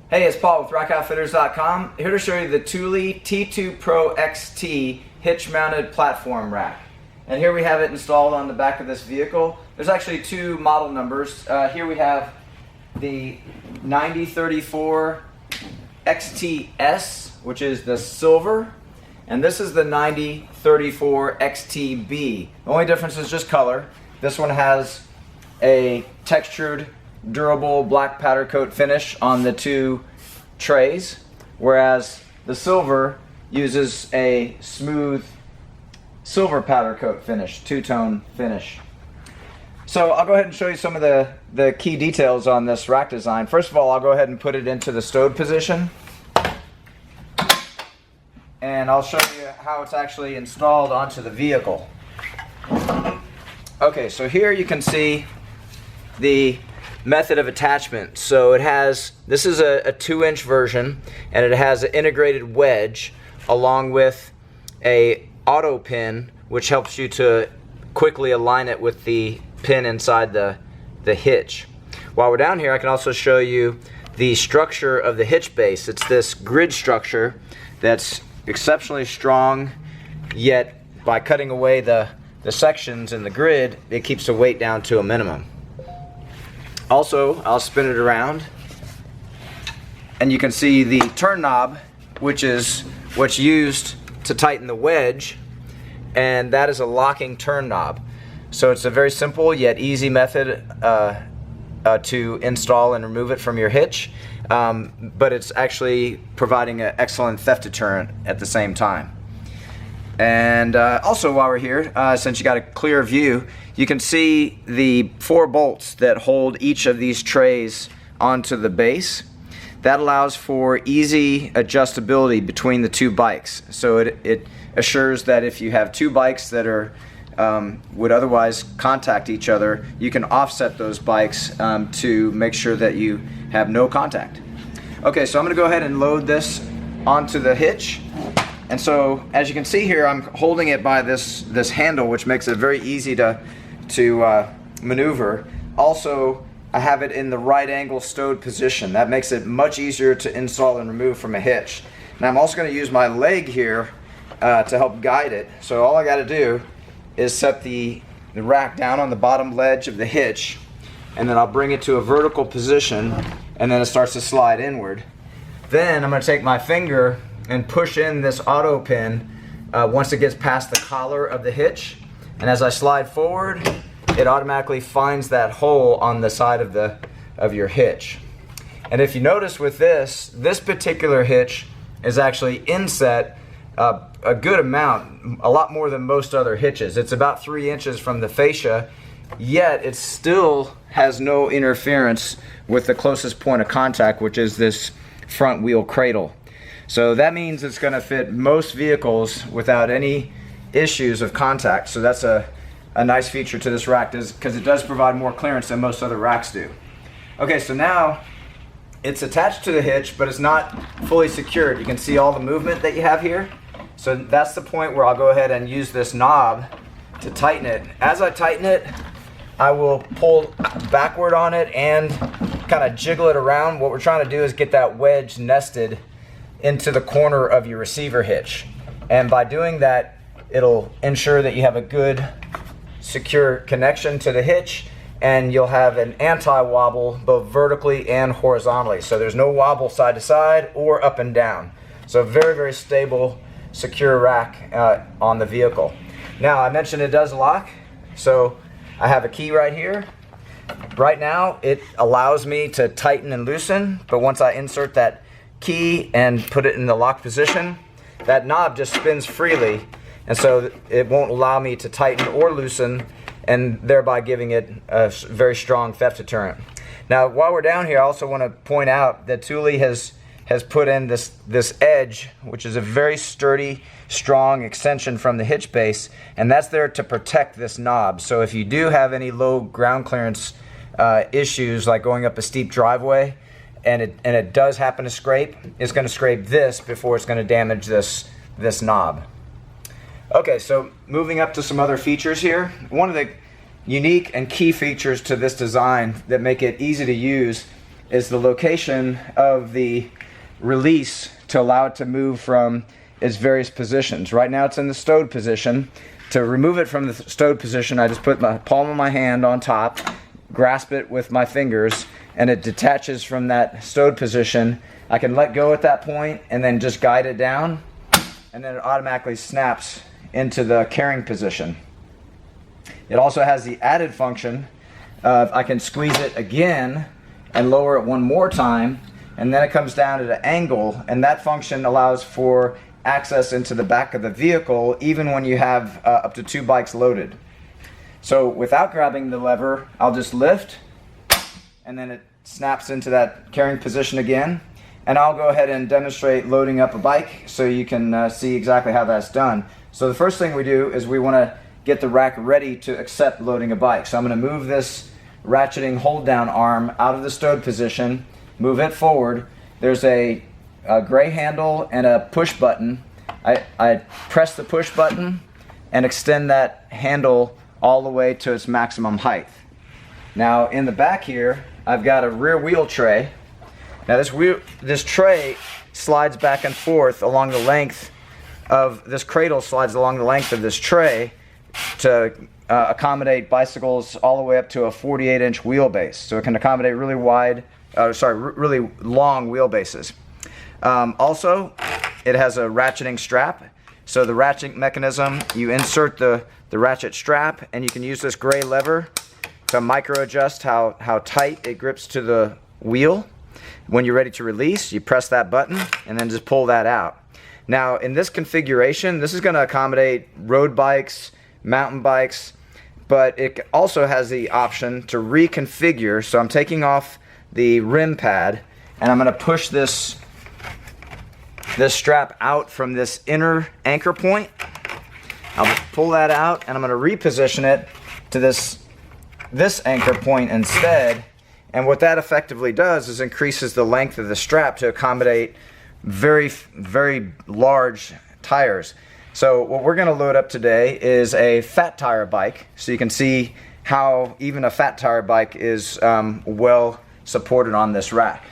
Hey, it's Paul with RackOutfitters.com, here to show you the Thule T2 Pro XT hitch mounted platform rack. And here we have it installed on the back of this vehicle. There's actually two model numbers. Here we have the 9034 XTS, which is the silver, and this is the 9034 XTB. The only difference is just color. This one has a textured, durable black powder coat finish on the two trays, whereas the silver uses a smooth silver powder coat finish, two-tone finish. So I'll go ahead and show you some of the key details on this rack design. First of all, I'll go ahead and put it into the stowed position, and I'll show you how it's actually installed onto the vehicle. Okay, so here you can see the method of attachment. So it has, this is a 2-inch version, and it has an integrated wedge along with a auto pin, which helps you to quickly align it with the pin inside the hitch. While we're down here, I can also show you the structure of the hitch base. It's this grid structure that's exceptionally strong, yet by cutting away the sections in the grid, it keeps the weight down to a minimum. Also, I'll spin it around, and you can see the turn knob, which is what's used to tighten the wedge, and that is a locking turn knob. So it's a very simple yet easy method to install and remove it from your hitch, but it's actually providing an excellent theft deterrent at the same time. And also, while we're here, since you got a clear view, you can see the 4 bolts that hold each of these trays onto the base. That allows for easy adjustability between the two bikes. So it assures that if you have two bikes that are would otherwise contact each other, you can offset those bikes to make sure that you have no contact. Okay, so I'm going to go ahead and load this onto the hitch. And so, as you can see here, I'm holding it by this handle, which makes it very easy to maneuver. Also, I have it in the right angle stowed position. That makes it much easier to install and remove from a hitch. Now I'm also going to use my leg here to help guide it. So all I got to do is set the rack down on the bottom ledge of the hitch, and then I'll bring it to a vertical position, and then it starts to slide inward. Then I'm going to take my finger and push in this auto pin once it gets past the collar of the hitch, and as I slide forward, it automatically finds that hole on the side of your hitch. And if you notice with this particular hitch is actually inset a good amount, a lot more than most other hitches. It's about 3 inches from the fascia, yet it still has no interference with the closest point of contact, which is this front wheel cradle. So that means it's going to fit most vehicles without any issues of contact. So that's a nice feature to this rack, because it does provide more clearance than most other racks do. Okay, so now it's attached to the hitch, but it's not fully secured. You can see all the movement that you have here. So that's the point where I'll go ahead and use this knob to tighten it. As I tighten it, I will pull backward on it and kind of jiggle it around. What we're trying to do is get that wedge nested into the corner of your receiver hitch. And by doing that, it'll ensure that you have a good, secure connection to the hitch, and you'll have an anti-wobble both vertically and horizontally. So there's no wobble side to side or up and down. So very, very stable, secure rack on the vehicle. Now, I mentioned it does lock, so I have a key right here. Right now, it allows me to tighten and loosen, but once I insert that key and put it in the lock position, that knob just spins freely, and so it won't allow me to tighten or loosen, and thereby giving it a very strong theft deterrent. Now, while we're down here, I also want to point out that Thule has put in this edge, which is a very sturdy, strong extension from the hitch base, and that's there to protect this knob. So if you do have any low ground clearance issues, like going up a steep driveway, and it does happen to scrape, it's going to scrape this before it's going to damage this knob. Okay, so moving up to some other features here. One of the unique and key features to this design that make it easy to use is the location of the release to allow it to move from its various positions. Right now it's in the stowed position. To remove it from the stowed position, I just put my palm of my hand on top, grasp it with my fingers, and it detaches from that stowed position. I can let go at that point and then just guide it down, and then it automatically snaps into the carrying position. It also has the added function of I can squeeze it again and lower it one more time, and then it comes down at an angle, and that function allows for access into the back of the vehicle even when you have up to 2 bikes loaded. So without grabbing the lever, I'll just lift, and then it snaps into that carrying position again. And I'll go ahead and demonstrate loading up a bike so you can see exactly how that's done. So the first thing we do is we want to get the rack ready to accept loading a bike. So I'm going to move this ratcheting hold down arm out of the stowed position, move it forward. There's a gray handle and a push button. I press the push button and extend that handle all the way to its maximum height. Now in the back here, I've got a rear wheel tray. Now this tray slides back and forth along the length of this cradle, slides along the length of this tray to accommodate bicycles all the way up to a 48-inch wheelbase. So it can accommodate really really long wheelbases. Also, it has a ratcheting strap. So the ratchet mechanism, you insert the ratchet strap, and you can use this gray lever to micro adjust how tight it grips to the wheel. When you're ready to release, you press that button and then just pull that out. Now in this configuration, this is going to accommodate road bikes, mountain bikes, but it also has the option to reconfigure. So I'm taking off the rim pad and I'm going to push this strap out from this inner anchor point. I'll pull that out and I'm going to reposition it to this anchor point instead. And what that effectively does is increases the length of the strap to accommodate very, very large tires. So what we're going to load up today is a fat tire bike, so you can see how even a fat tire bike is well supported on this rack.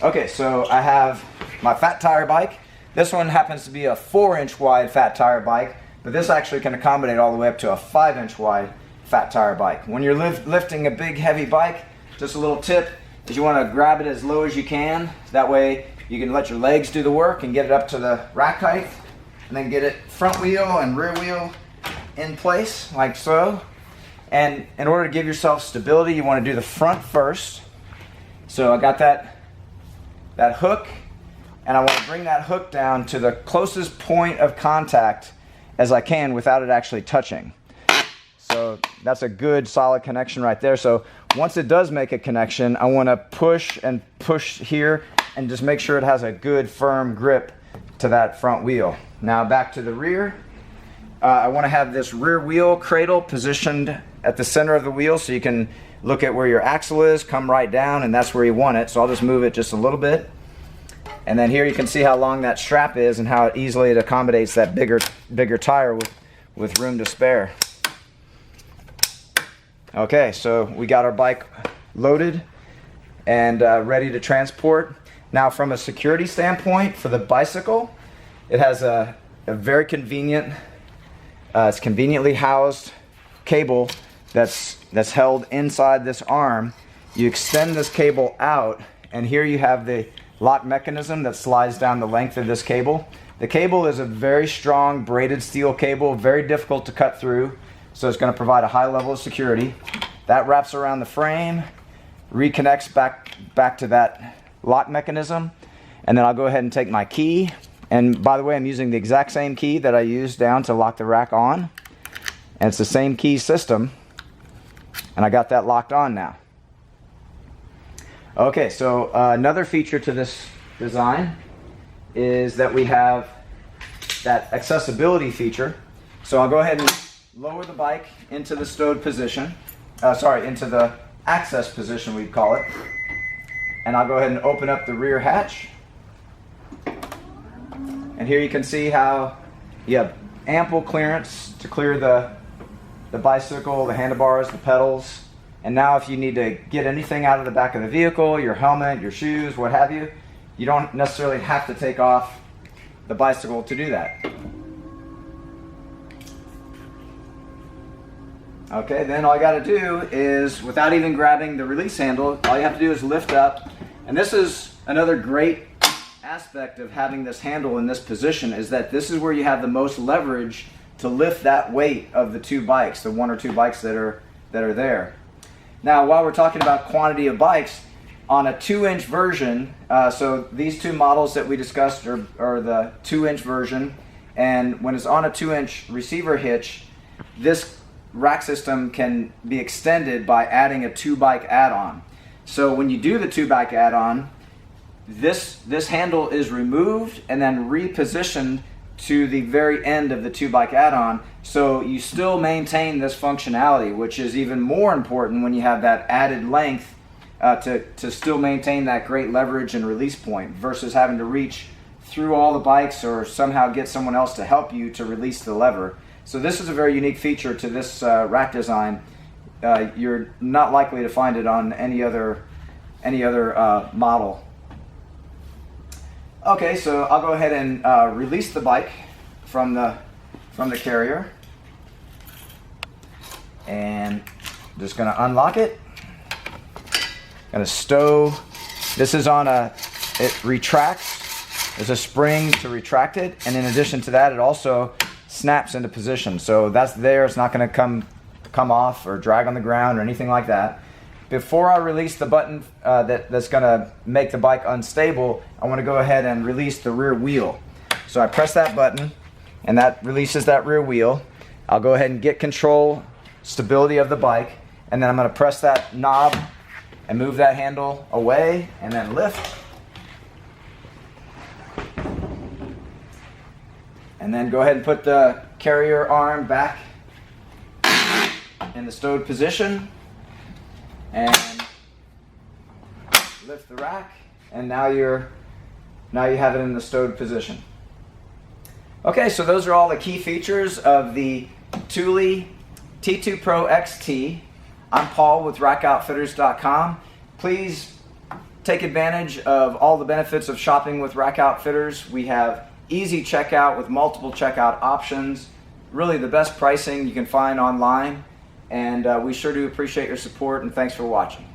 Okay, so I have my fat tire bike. This one happens to be a 4-inch wide fat tire bike, but this actually can accommodate all the way up to a 5-inch wide fat tire bike. When you're lifting a big heavy bike, just a little tip is you want to grab it as low as you can. That way you can let your legs do the work and get it up to the rack height, and then get it front wheel and rear wheel in place like so. And in order to give yourself stability, you want to do the front first. So I got that hook, and I want to bring that hook down to the closest point of contact as I can without it actually touching. So that's a good solid connection right there. So once it does make a connection, I want to push and push here and just make sure it has a good firm grip to that front wheel. Now back to the rear. I want to have this rear wheel cradle positioned at the center of the wheel so you can look at where your axle is, come right down, and that's where you want it. So I'll just move it just a little bit. And then here you can see how long that strap is and how easily it accommodates that bigger tire with room to spare. Okay, so we got our bike loaded and ready to transport. Now from a security standpoint for the bicycle, it has a very convenient, it's conveniently housed cable that's held inside this arm. You extend this cable out, and here you have the lock mechanism that slides down the length of this cable. The cable is a very strong braided steel cable, very difficult to cut through. So it's going to provide a high level of security. That wraps around the frame, reconnects back to that lock mechanism, and then I'll go ahead and take my key. And by the way, I'm using the exact same key that I used down to lock the rack on. And it's the same key system, and I got that locked on now. Okay, so another feature to this design is that we have that accessibility feature. So I'll go ahead and lower the bike into the stowed position, into the access position we'd call it. And I'll go ahead and open up the rear hatch. And here you can see how you have ample clearance to clear the bicycle, the handlebars, the pedals, And now if you need to get anything out of the back of the vehicle, your helmet, your shoes, what have you, you don't necessarily have to take off the bicycle to do that. Okay, then all you got to do is, without even grabbing the release handle, all you have to do is lift up. And this is another great aspect of having this handle in this position, is that this is where you have the most leverage to lift that weight of the two bikes, the one or two bikes that are there. Now, while we're talking about quantity of bikes, on a 2-inch version, so these two models that we discussed are the 2-inch version, and when it's on a 2-inch receiver hitch, this rack system can be extended by adding a 2-bike add-on. So when you do the 2-bike add-on, this handle is removed and then repositioned to the very end of the 2-bike add-on, so you still maintain this functionality, which is even more important when you have that added length to still maintain that great leverage and release point, versus having to reach through all the bikes or somehow get someone else to help you to release the lever. So this is a very unique feature to this rack design. You're not likely to find it on any other model. Okay, so I'll go ahead and release the bike from the carrier, and I'm just going to unlock it. Going to stow. This is on it retracts. There's a spring to retract it, and in addition to that, it also snaps into position. So that's there. It's not going to come off or drag on the ground or anything like that. Before I release the button that's going to make the bike unstable, I want to go ahead and release the rear wheel. So I press that button, and that releases that rear wheel. I'll go ahead and get control, stability of the bike, and then I'm going to press that knob and move that handle away, and then lift. And then go ahead and put the carrier arm back in the stowed position, and lift the rack, and now you have it in the stowed position. Okay, so those are all the key features of the Thule T2 Pro XT. I'm Paul with rackoutfitters.com. Please take advantage of all the benefits of shopping with Rack Outfitters. We have easy checkout with multiple checkout options, really the best pricing you can find online, and we sure do appreciate your support, and thanks for watching.